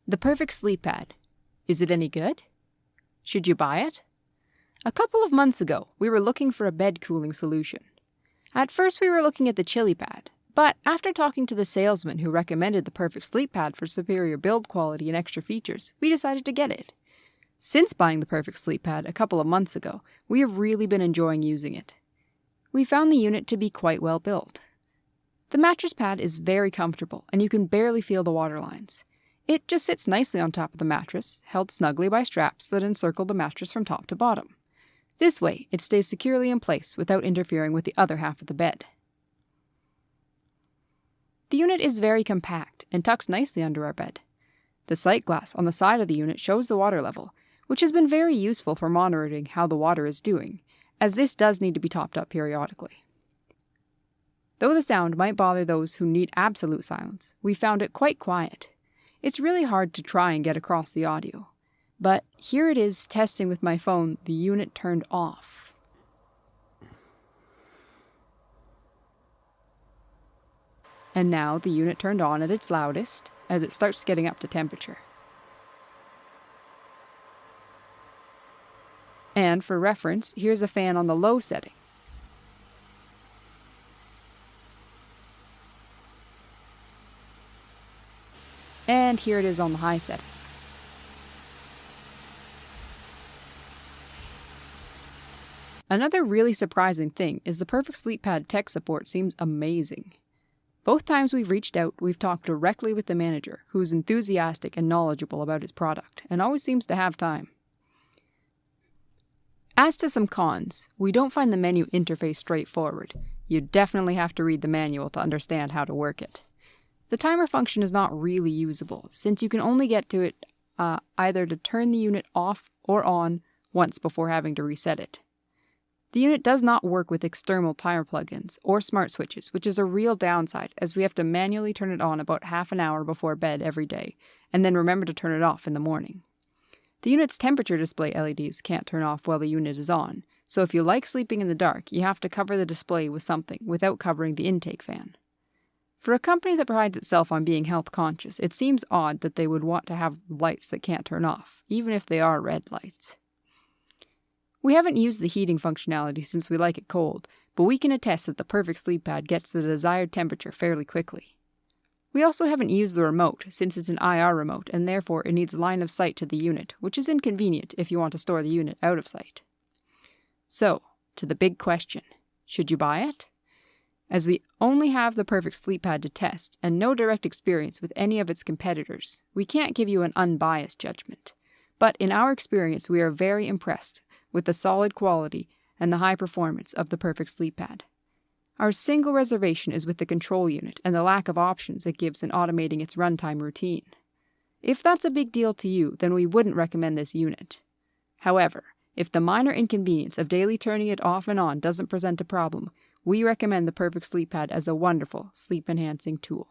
The perfect sleep pad. Is it any good? Should you buy it? A couple of months ago, we were looking for a bed cooling solution. At first we were looking at the Chili Pad, but after talking to the salesman who recommended the perfect sleep pad for superior build quality and extra features, we decided to get it. Since buying the perfect sleep pad a couple of months ago, we have really been enjoying using it. We found the unit to be quite well built. The mattress pad is very comfortable and you can barely feel the water lines. It just sits nicely on top of the mattress, held snugly by straps that encircle the mattress from top to bottom. This way, it stays securely in place without interfering with the other half of the bed. The unit is very compact and tucks nicely under our bed. The sight glass on the side of the unit shows the water level, which has been very useful for monitoring how the water is doing, as this does need to be topped up periodically. Though the sound might bother those who need absolute silence, we found it quite quiet. It's really hard to try and get across the audio. But here it is testing with my phone, the unit turned off. And now the unit turned on at its loudest as it starts getting up to temperature. And for reference, here's a fan on the low setting. And here it is on the high setting. Another really surprising thing is the Perfect Sleep Pad tech support seems amazing. Both times we've reached out, we've talked directly with the manager, who is enthusiastic and knowledgeable about his product, and always seems to have time. As to some cons, we don't find the menu interface straightforward. You definitely have to read the manual to understand how to work it. The timer function is not really usable, since you can only get to it either to turn the unit off or on once before having to reset it. The unit does not work with external timer plugins or smart switches, which is a real downside as we have to manually turn it on about half an hour before bed every day, and then remember to turn it off in the morning. The unit's temperature display LEDs can't turn off while the unit is on, so if you like sleeping in the dark, you have to cover the display with something without covering the intake fan. For a company that prides itself on being health conscious, it seems odd that they would want to have lights that can't turn off, even if they are red lights. We haven't used the heating functionality since we like it cold, but we can attest that the Perfect Sleep Pad gets the desired temperature fairly quickly. We also haven't used the remote, since it's an IR remote and therefore it needs line of sight to the unit, which is inconvenient if you want to store the unit out of sight. So, to the big question, should you buy it? As we only have the Perfect Sleep Pad to test and no direct experience with any of its competitors, we can't give you an unbiased judgment. But in our experience, we are very impressed with the solid quality and the high performance of the Perfect Sleep Pad. Our single reservation is with the control unit and the lack of options it gives in automating its runtime routine. If that's a big deal to you, then we wouldn't recommend this unit. However, if the minor inconvenience of daily turning it off and on doesn't present a problem, we recommend the Perfect Sleep Pad as a wonderful sleep-enhancing tool.